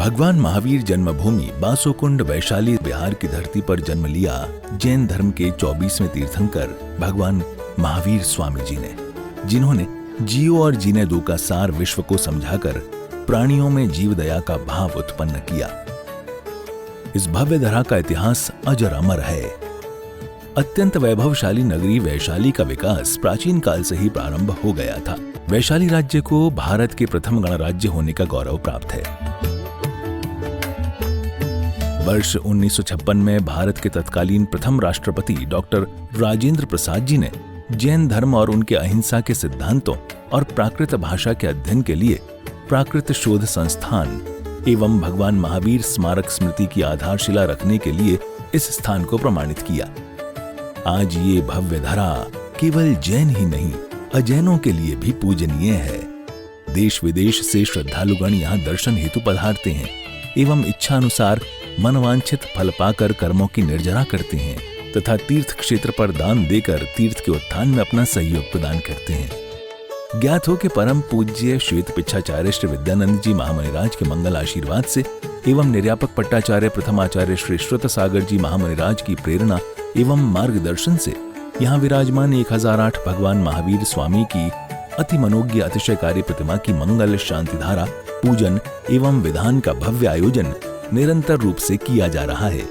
भगवान महावीर जन्मभूमि बासोकुंड वैशाली बिहार की धरती पर जन्म लिया जैन धर्म के 24वें तीर्थंकर भगवान महावीर स्वामी जी ने, जिन्होंने जियो और जीने दो का सार विश्व को समझाकर प्राणियों में जीव दया का भाव उत्पन्न किया। इस भव्य धरा का इतिहास अजर अमर है। अत्यंत वैभवशाली नगरी वैशाली का विकास प्राचीन काल से ही प्रारंभ हो गया था। वैशाली राज्य को भारत के प्रथम गणराज्य होने का गौरव प्राप्त है। वर्ष 1956 में भारत के तत्कालीन प्रथम राष्ट्रपति डॉक्टर राजेंद्र प्रसाद जी ने जैन धर्म और उनके अहिंसा के सिद्धांतों और प्राकृत भाषा के अध्ययन के लिए प्राकृत शोध संस्थान एवं भगवान महावीर स्मारक स्मृति की आधारशिला रखने के लिए इस स्थान को प्रमाणित किया। आज ये भव्य धरा केवल जैन ही नहीं, अजैनों के लिए भी पूजनीय है। देश विदेश से श्रद्धालुगण यहाँ दर्शन हेतु पधारते हैं एवं इच्छा अनुसार मनवांछित फल पाकर कर्मों की निर्जरा करते हैं तथा तीर्थ क्षेत्र पर दान देकर तीर्थ के उत्थान में अपना सहयोग प्रदान करते हैं। ज्ञात हो कि परम पूज्य श्वेत पिच्छाचार्य श्री विद्यानंद जी महामुनिराज के मंगल आशीर्वाद से एवं निर्यापक पट्टाचार्य प्रथमाचार्य श्री श्रुत सागर जी महामुनिराज की प्रेरणा एवं मार्गदर्शन से यहाँ विराजमान 1008 भगवान महावीर स्वामी की अति मनोज्ञ अतिशयकारी प्रतिमा की मंगल शांति धारा पूजन एवं विधान का भव्य आयोजन निरंतर रूप से किया जा रहा है।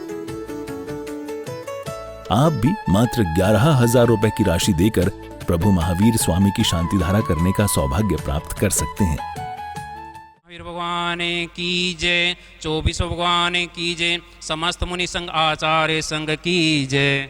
आप भी मात्र 11,000 रुपए की राशि देकर प्रभु महावीर स्वामी की शांति धारा करने का सौभाग्य प्राप्त कर सकते हैं। महावीर भगवान की जय, 24 भगवान की जय, समस्त मुनि संघ आचार्य संघ की जय।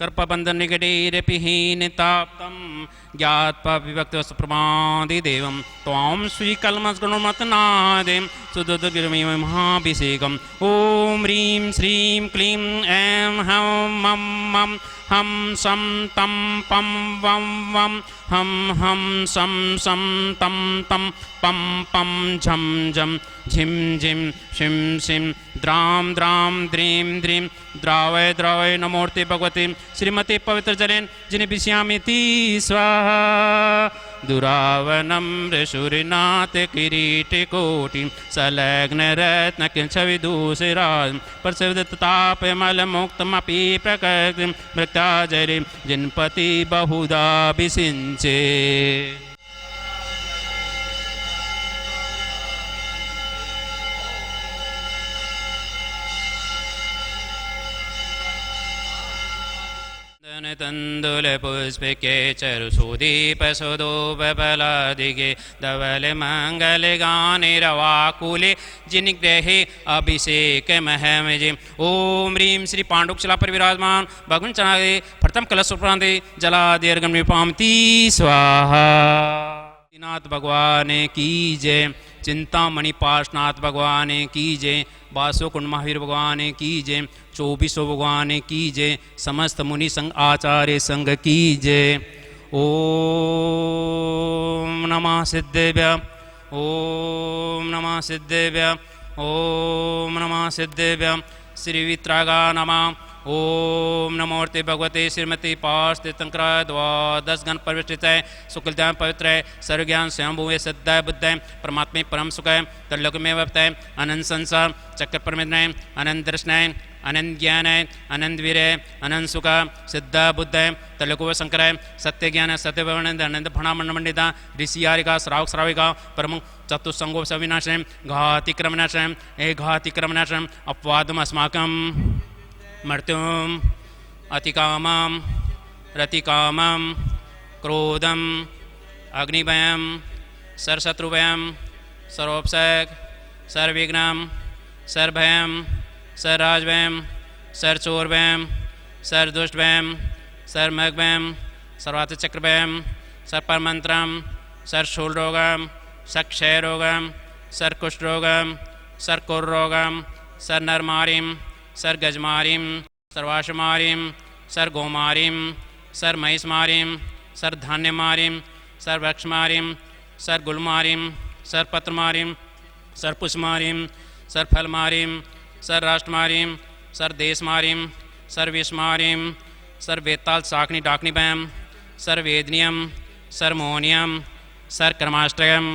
कर्पबंधन निगडेरपिहीन ताप्तम ज्ञात्वा विभक्त प्रमादि देवं त्वां श्रीकल्मषगुणमतनादें सुदुर्गिरमिव महाभिषेकम्। ओम ह्रीं श्रीं क्लीं ऐं हं मं मं हम सं तं पं वं वं हम हम सं सं तं तं पं पं झं झं झिं झिं शिं शिं द्रां द्रां द्रीं द्रीं द्रावय द्रावय नमोर्ते भगवते श्रीमते पवित्र जलेन जिन विषयामिति स्वाहा। दुरावनं ऋषुरिनाथ किरीटिकोटिं संलग्न रत्न छविदूषराजं परसविदतापमलमुक्तमपि प्रकृतिं भृत्याजरिं जिनपति बहुधा विसिञ्चे। तंदुल पुष्पिके चरुसुदीप सुदोपलादिगे धवल मंगल गाने रवाकुले जिनग्रहे अभिषेक महमजे। ओम ह्रीं श्री पांडुकशिला पर विराजमान भगवान चढ़ाए प्रथम कलश उपरांते जलादेर्गम निपामती स्वाहा। नाथ भगवान की जय, चिंतामणि पार्श्वनाथ भगवान की जय, बासोकुंड महावीर भगवान की जय, 24 भगवान की जय, समस्त मुनि संघ आचार्य संघ की जय। ओम नमः सिद्धेभ्य, ओम नमः सिद्धेभ्य, ओम नमः सिद्धेभ्य। श्री वित्रागा नमः। ओम नमोर्ते भगवते श्रीमती पार्श्व तीर्थंकर द्वादश गण परिवेष्टित है सुकुलज्ञान पवित्र है सर्वज्ञान स्वयंभुवे सिद्धाय बुद्धाय परमात्मे परम सुख है तल्लोक में वक्ताय अनंत संसार चक्र परमेन्द्र अनंत दर्शन अनंत ज्ञान है अनंत वीर है अनंत सुख सिद्धा बुद्ध है तल्लोक शंकर है सत्य ज्ञान है सत्य अनंत फणा मंडिता ऋषि आरिका श्रावक श्राविका परम चतुस्संगो सविनाशय घातिक्रमनाशय ए घातिक्रमनाशय अपवादम अस्माकं मृत्युम अतिकामं रतिकामं क्रोधम अग्निभयं सर्वशत्रुभयं सर्वोपसर्ग सर्वविघ्नं सर्वभयं सर्वराजभयं सर्वचोरभयं सर्वदुष्टभयं सर्वमृगभयं सर्वार्थचक्रभयं सर्वपरमंत्रं सर्वशूलरोगं सर्वक्षयरोगं सर्वकुष्ठरोगं सर्वकुर्रोगं सर्वनरमारिं सर्वगजमारिं सर्वाशमारिं सर्वगोमारिं सर्वमहिषमारिं सर्वधान्यमारिं सर्ववृक्षमारिं सर्वगुलमारिं सर्वपत्रमारिं सर्वपुष्पमारिं सर्वफलमारिं सर्वराष्ट्रमारिं सर्वदेशमारिं सर्वविषमारिं सर्ववेताल शाकनी डाकनी भयं सर्ववेदनियम सर्वमोहनियम सर्वकर्माष्टकं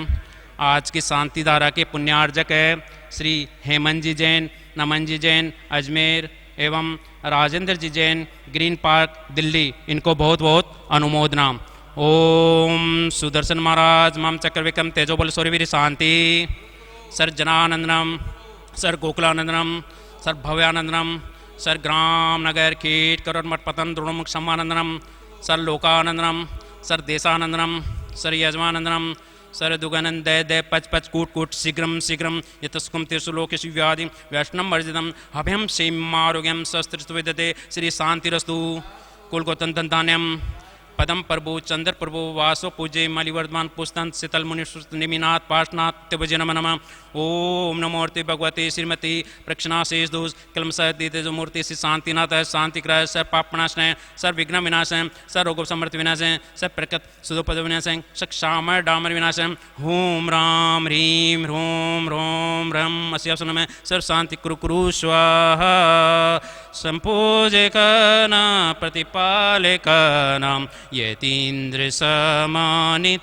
आज की शांति धारा के पुण्यार्जक है श्री हेमंत जी जैन, नमन जी जैन अजमेर एवं राजेंद्र जी जैन ग्रीन पार्क दिल्ली, इनको बहुत बहुत अनुमोदना। ओम सुदर्शन महाराज मम चक्रविक्रम तेजोबल सूर्यवीर शांति। Sir जनानंदनम, sir गोकुलानंदनम, sir Bhavyanandanam, sir ग्राम नगर कीट करोड़ मठ पतन द्रोणमुख सम्मानंदनम, सर लोकानंदनम, सर देशानंदनम, सर यजमानंदनम, सर दुगनंद दय दय पच पच कूट कूट शीघ्रम शीघ्रम यतस्कुम तीर्षु लोकेषु व्याधि वैष्णव वर्जितम अभयम क्षेमारोग्यम शस्त्र विदते श्री शांतिरस्तु। कुलगोतन दंतान्यम पदम प्रभु चंद्र प्रभु वासो पूजे मलिवर्धमान पुस्तन शीतल मुनि निमिनाथ पार्शनाथ तिभजे नम नम। ओम नमोर्ति भगवती श्रीमती प्रक्षणा शेष दोष कलम सहित मूर्ति श्री शांतिनाथ है शांति ग्रह सर पाप विनाशय सर विघ्न विनाशय सर रोग समर्थ विनाशय सर प्रकट सुदोपद विनाशय सक्षामर डामर विनाशय। होम राम ह्रीम ह्रोम रोम रम अस्यासु नमः। सर शांति कुरु कुरु स्वाहा। संपूजकन प्रतिपालकनां यतीन्द्र समानितपोधनानां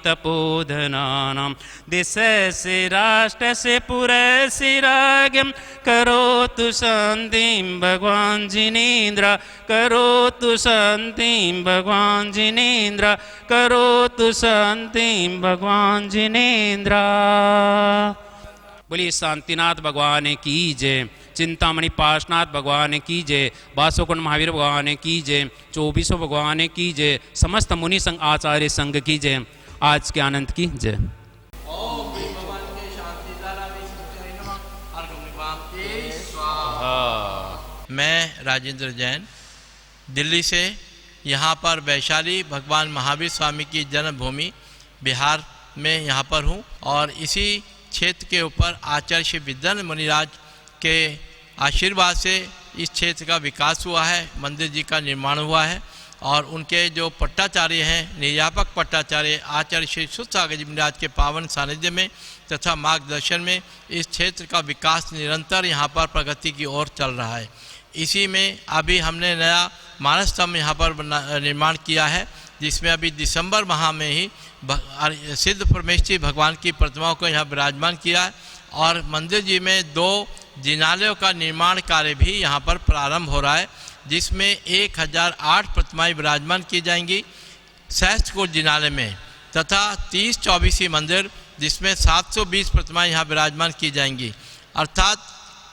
दिशस्य राष्ट्रस्य पुरस्य राज्ञं करोतु शान्तिं भगवान् जिनेन्द्र करोतु शान्तिं भगवान् जिनेन्द्र करोतु शान्तिं भगवान् जिनेन्द्र। बोलिए शांतिनाथ भगवान की जय, चिंतामणि पार्शनाथ भगवान की जय, बासोकुंड महावीर भगवान की जय, 24 भगवान की जय, समस्त मुनि संघ आचार्य संघ की जय, आज के आनंद की जय। मैं राजेंद्र जैन दिल्ली से यहाँ पर वैशाली भगवान महावीर स्वामी की जन्मभूमि बिहार में यहाँ पर हूँ और इसी क्षेत्र के ऊपर आचार्य श्री विद्यानंद मुनिराज के आशीर्वाद से इस क्षेत्र का विकास हुआ है, मंदिर जी का निर्माण हुआ है और उनके जो पट्टाचार्य हैं निर्यापक पट्टाचार्य आचार्य श्री सुसागर जी महाराज के पावन सानिध्य में तथा मार्गदर्शन में इस क्षेत्र का विकास निरंतर यहाँ पर प्रगति की ओर चल रहा है। इसी में अभी हमने नया मानस स्तंभ यहाँ पर निर्माण किया है जिसमें अभी दिसंबर माह में ही सिद्ध परमेश्वरी भगवान की प्रतिमाओं को यहाँ विराजमान किया है और मंदिर जी में 2 जिनालयों का निर्माण कार्य भी यहाँ पर प्रारंभ हो रहा है जिसमें 1008 प्रतिमाएं विराजमान की जाएंगी सहस्त्रकूट जिनालय में तथा 30-24 मंदिर जिसमें 720 प्रतिमाएं यहाँ विराजमान की जाएंगी अर्थात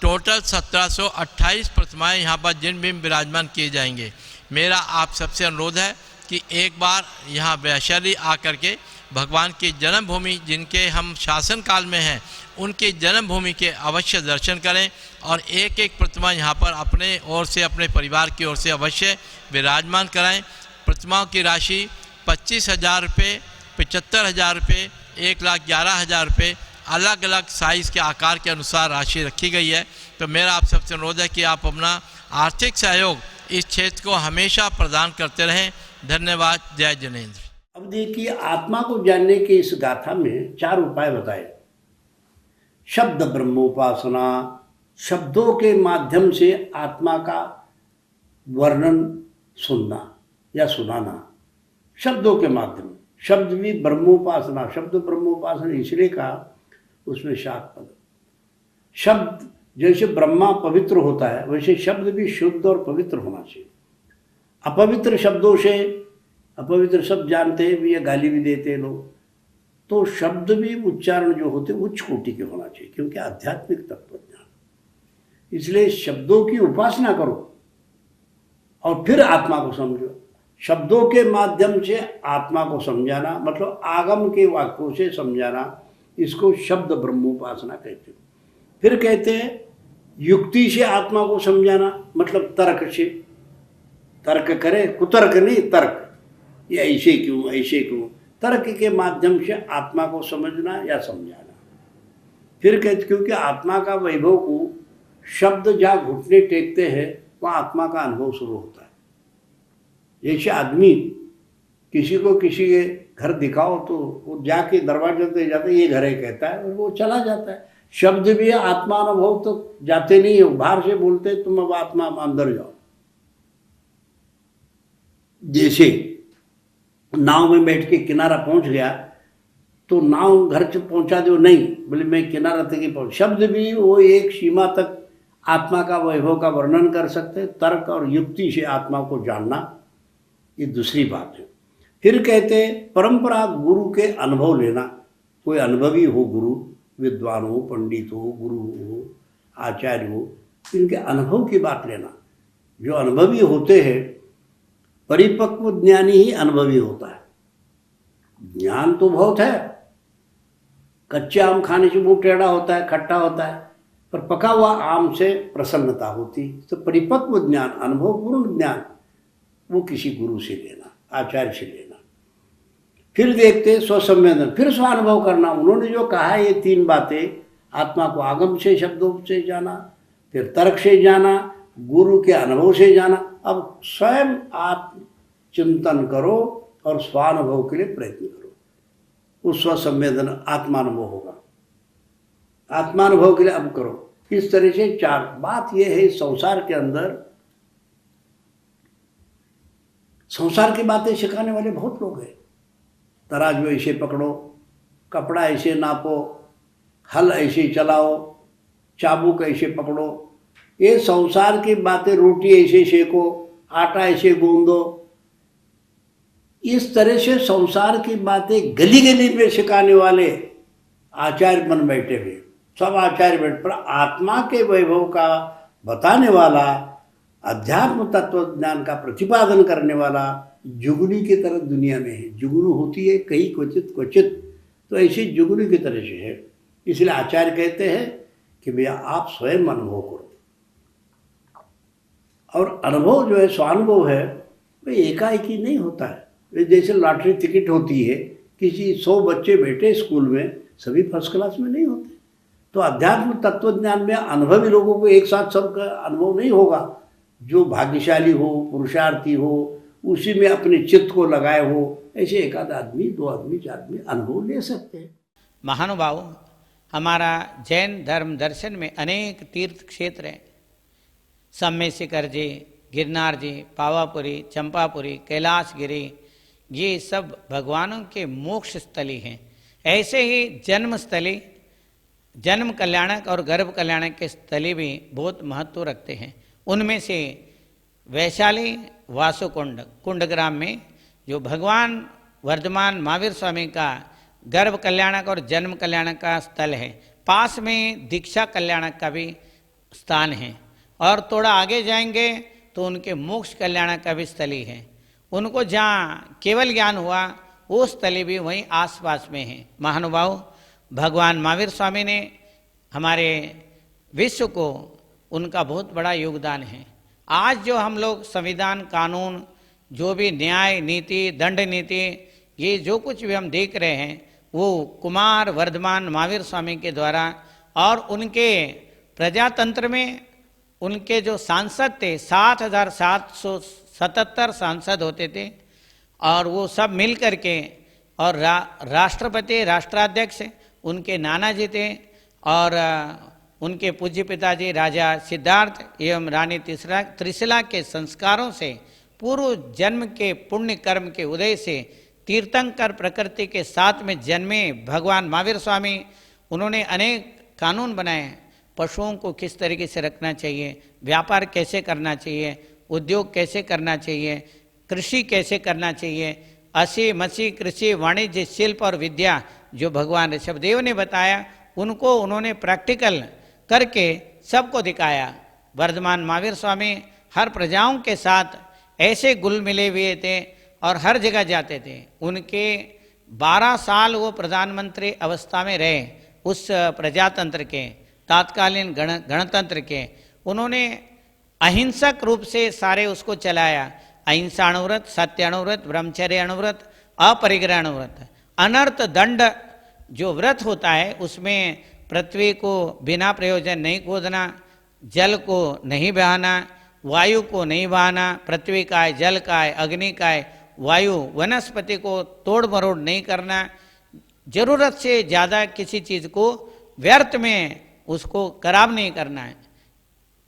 टोटल 1728 प्रतिमाएं यहाँ पर जिन भी विराजमान किए जाएंगे। मेरा आप सबसे अनुरोध है कि एक बार यहाँ वैशाली आकर के भगवान की जन्मभूमि जिनके हम शासन काल में हैं उनकी जन्मभूमि के अवश्य दर्शन करें और एक एक प्रतिमा यहाँ पर अपने ओर से अपने परिवार की ओर से अवश्य विराजमान कराएं। प्रतिमाओं की राशि 25,000 रुपये, 75,000 रुपये, 1,11,000 रुपये अलग अलग साइज़ के आकार के अनुसार राशि रखी गई है। तो मेरा आप सबसे अनुरोध है कि आप अपना आर्थिक सहयोग इस क्षेत्र को हमेशा प्रदान करते रहें। धन्यवाद। जय जिनेन्द्र। अब देखिए आत्मा को जानने के इस गाथा में 4 उपाय बताए। शब्द ब्रह्मोपासना, शब्दों के माध्यम से आत्मा का वर्णन सुनना या सुनाना, शब्दों के माध्यम। शब्द भी ब्रह्मोपासना, शब्द ब्रह्मोपासना इसलिए कहा उसमें 7 पद। शब्द जैसे ब्रह्मा पवित्र होता है वैसे शब्द भी शुद्ध और पवित्र होना चाहिए। अपवित्र शब्दों से, अपवित्र शब्द जानते हैं भी, ये गाली भी देते हैं लोग, तो शब्द भी उच्चारण जो होते उच्च कोटि के होना चाहिए क्योंकि आध्यात्मिक तत्वज्ञान। इसलिए शब्दों की उपासना करो और फिर आत्मा को समझो। शब्दों के माध्यम से आत्मा को समझाना मतलब आगम के वाक्यों से समझाना, इसको शब्द ब्रह्मोपासना कहते हैं। फिर कहते हैं युक्ति से आत्मा को समझाना मतलब तर्क से, तर्क करे, कुतर्क नहीं तर्क, ये ऐसे क्यों ऐसे क्यों, तर्क के माध्यम से आत्मा को समझना या समझाना। फिर कहते क्योंकि आत्मा का वैभव को शब्द जहाँ घुटने टेकते हैं वहाँ आत्मा का अनुभव शुरू होता है। जैसे आदमी किसी को किसी के घर दिखाओ तो वो जाके दरवाजे पे जाते ये घर है कहता है और वो चला जाता है। शब्द भी आत्मा अनुभव तो जाते नहीं है, बाहर से बोलते तुम अब आत्मा अंदर जाओ। जैसे नाव में बैठ के किनारा पहुंच गया तो नाव घर से पहुंचा दो, नहीं, बोले मैं किनारा तक ही पहुंच। शब्द भी वो एक सीमा तक आत्मा का वैभव का वर्णन कर सकते, तर्क और युक्ति से आत्मा को जानना ये दूसरी बात है। फिर कहते परंपरा गुरु के अनुभव लेना, कोई अनुभवी हो गुरु, विद्वान हो, पंडित हो, गुरु हो, आचार्य हो, इनके अनुभव की बात लेना। जो अनुभवी होते हैं, परिपक्व ज्ञानी ही अनुभवी होता है। ज्ञान तो बहुत है, कच्चे आम खाने से मुंह टेढ़ा होता है, खट्टा होता है, पर पका हुआ आम से प्रसन्नता होती। तो परिपक्व ज्ञान, अनुभवपूर्ण ज्ञान, वो किसी गुरु से लेना, आचार्य से लेना। फिर देखते स्वसंवेदन, फिर स्वानुभव करना। उन्होंने जो कहा है ये 3 बातें, आत्मा को आगम से, शब्दों से जाना, फिर तर्क से जाना, गुरु के अनुभव से जाना। अब स्वयं आप चिंतन करो और स्वानुभव के लिए प्रयत्न करो, उस स्वसंवेदन आत्मानुभव होगा। आत्मानुभव के लिए अब करो। इस तरह से 4 बात यह है। संसार के अंदर संसार की बातें सिखाने वाले बहुत लोग हैं। तराजू ऐसे पकड़ो, कपड़ा ऐसे नापो, हल ऐसे चलाओ, चाबुक ऐसे पकड़ो, ये संसार की बातें। रोटी ऐसे सेको, आटा ऐसे गूंदो, इस तरह से संसार की बातें गली गली में सिखाने वाले आचार्य बन बैठे हुए। सब आचार्य बैठ, पर आत्मा के वैभव का बताने वाला, अध्यात्म तत्व ज्ञान का प्रतिपादन करने वाला जुगनू की तरह दुनिया में है। जुगनू होती है कहीं क्वचित क्वचित, तो ऐसी जुगनू की तरह से है। इसलिए आचार्य कहते हैं कि भैया आप स्वयं अनुभव करो। और अनुभव जो है, स्वानुभव है, वो एकाएकी नहीं होता है। जैसे लॉटरी टिकट होती है, किसी 100 बच्चे बैठे स्कूल में, सभी फर्स्ट क्लास में नहीं होते। तो अध्यात्म तत्व ज्ञान में अनुभवी लोगों को एक साथ सबका अनुभव नहीं होगा। जो भाग्यशाली हो, पुरुषार्थी हो, उसी में अपने चित्त को लगाए हो, ऐसे एक आध आदमी, 2 आदमी, 4 आदमी अनुभव ले सकते हैं। महानुभाव, हमारा जैन धर्म दर्शन में अनेक तीर्थ क्षेत्र हैं। सम्य शिखर जी, गिरनार जी, पावापुरी, चंपापुरी, कैलाशगिरी, ये सब भगवानों के मोक्ष स्थली हैं। ऐसे ही जन्म स्थली, जन्म कल्याणक और गर्भ कल्याणक के स्थली भी बहुत महत्व रखते हैं। उनमें से वैशाली वासुकुंड, कुंडग्राम में जो भगवान वर्धमान महावीर स्वामी का गर्भ कल्याणक और जन्म कल्याणक का स्थल है, पास में दीक्षा कल्याणक का भी स्थान है, और थोड़ा आगे जाएंगे तो उनके मोक्ष कल्याणक का भी स्थली है। उनको जहाँ केवल ज्ञान हुआ वो स्थली भी वहीं आसपास में है। महानुभाव, भगवान महावीर स्वामी ने हमारे विश्व को, उनका बहुत बड़ा योगदान है। आज जो हम लोग संविधान, कानून, जो भी न्याय नीति, दंड नीति, ये जो कुछ भी हम देख रहे हैं, वो कुमार वर्धमान महावीर स्वामी के द्वारा, और उनके प्रजातंत्र में उनके जो सांसद थे, 7,777 सांसद होते थे, और वो सब मिल करके, और राष्ट्रपति, राष्ट्राध्यक्ष उनके नाना जी थे, और उनके पूज्य पिताजी राजा सिद्धार्थ एवं रानी त्रिशिला के संस्कारों से, पूर्व जन्म के पुण्य कर्म के उदय से तीर्थंकर प्रकृति के साथ में जन्मे भगवान महावीर स्वामी, उन्होंने अनेक कानून बनाए। पशुओं को किस तरीके से रखना चाहिए, व्यापार कैसे करना चाहिए, उद्योग कैसे करना चाहिए, कृषि कैसे करना चाहिए, असी मसी कृषि, वाणिज्य, शिल्प और विद्या जो भगवान ऋषभदेव ने बताया, उनको उन्होंने प्रैक्टिकल करके सबको दिखाया। वर्धमान महावीर स्वामी हर प्रजाओं के साथ ऐसे घुल मिले हुए थे और हर जगह जाते थे। उनके 12 साल वो प्रधानमंत्री अवस्था में रहे, उस प्रजातंत्र के, तात्कालीन गणतंत्र के। उन्होंने अहिंसक रूप से सारे उसको चलाया। अहिंसा अणुव्रत, सत्य अणुव्रत, ब्रह्मचर्य अणुव्रत, अपरिग्रह अणुव्रत। अनर्थ दंड जो व्रत होता है, उसमें पृथ्वी को बिना प्रयोजन नहीं खोदना, जल को नहीं बहाना, वायु को नहीं बहाना, पृथ्वी का है, जल का है, अग्नि का है, वायु, वनस्पति को तोड़ मरोड़ नहीं करना, जरूरत से ज़्यादा किसी चीज़ को व्यर्थ में उसको खराब नहीं करना है।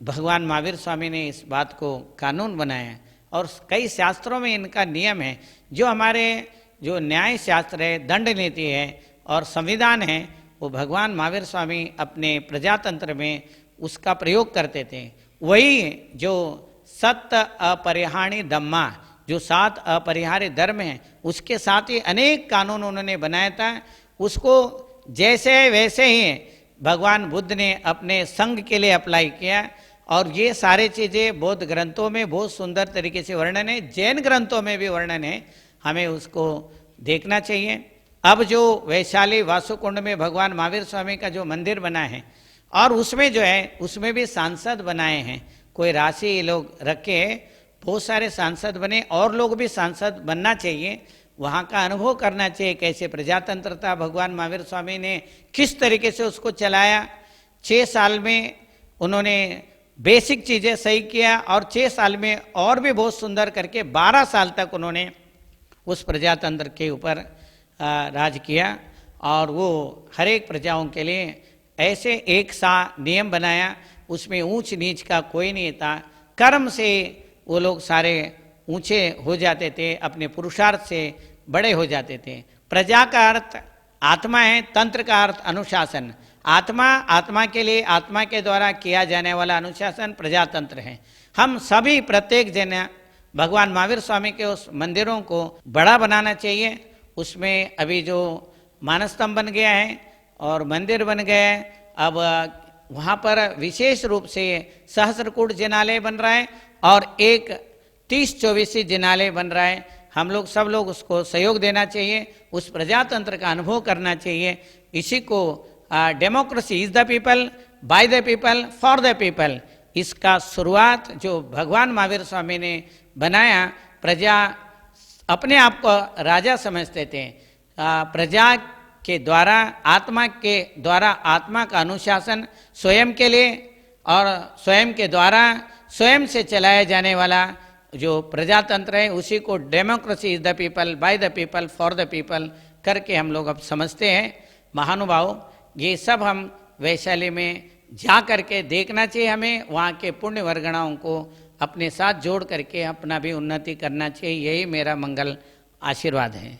भगवान महावीर स्वामी ने इस बात को कानून बनाया, और कई शास्त्रों में इनका नियम है। जो हमारे जो न्याय शास्त्र है, दंड नीति है, और संविधान है वो भगवान महावीर स्वामी अपने प्रजातंत्र में उसका प्रयोग करते थे। वही जो सत्य अपरिहार्य धम्मा, जो 7 अपरिहार्य धर्म हैं, उसके साथ ही अनेक कानून उन्होंने बनाया था। उसको जैसे वैसे ही भगवान बुद्ध ने अपने संघ के लिए अप्लाई किया और ये सारे चीज़ें बौद्ध ग्रंथों में बहुत सुंदर तरीके से वर्णन है, जैन ग्रंथों में भी वर्णन है, हमें उसको देखना चाहिए। अब जो वैशाली वासुकुंड में भगवान महावीर स्वामी का जो मंदिर बना है और उसमें जो है उसमें भी सांसद बनाए हैं, कोई राशि लोग रखे, बहुत सारे सांसद बने और लोग भी सांसद बनना चाहिए, वहाँ का अनुभव करना चाहिए कैसे प्रजातंत्र था, भगवान महावीर स्वामी ने किस तरीके से उसको चलाया। 6 साल में उन्होंने बेसिक चीज़ें सही किया और 6 साल में और भी बहुत सुंदर करके 12 साल तक उन्होंने उस प्रजातंत्र के ऊपर राज किया और वो हर एक प्रजाओं के लिए ऐसे एक सा नियम बनाया, उसमें ऊंच नीच का कोई नहीं था। कर्म से वो लोग सारे ऊंचे हो जाते थे, अपने पुरुषार्थ से बड़े हो जाते थे। प्रजा का अर्थ आत्मा है, तंत्र का अर्थ अनुशासन। आत्मा, आत्मा के लिए आत्मा के द्वारा किया जाने वाला अनुशासन प्रजातंत्र है। हम सभी प्रत्येक जन भगवान महावीर स्वामी के उस मंदिरों को बड़ा बनाना चाहिए। उसमें अभी जो मानस्तंभ बन गया है और मंदिर बन गया है, अब वहाँ पर विशेष रूप से सहस्त्रकूट जिनालय बन रहा है और एक 30-24 जिनालय बन रहा है। हम लोग सब लोग उसको सहयोग देना चाहिए, उस प्रजातंत्र का अनुभव करना चाहिए। इसी को democracy is the people, by the people, for the people, इसका शुरुआत जो भगवान महावीर स्वामी ने बनाया। प्रजा अपने आप को राजा समझते थे, प्रजा के द्वारा, आत्मा के द्वारा आत्मा का अनुशासन स्वयं के लिए और स्वयं के द्वारा स्वयं से चलाया जाने वाला जो प्रजातंत्र है उसी को democracy is the people, by the people, for the people करके हम लोग अब समझते हैं। महानुभाव, ये सब हम वैशाली में जा करके देखना चाहिए, हमें वहाँ के पुण्य वर्गणाओं को अपने साथ जोड़ करके अपना भी उन्नति करना चाहिए। यही मेरा मंगल आशीर्वाद है।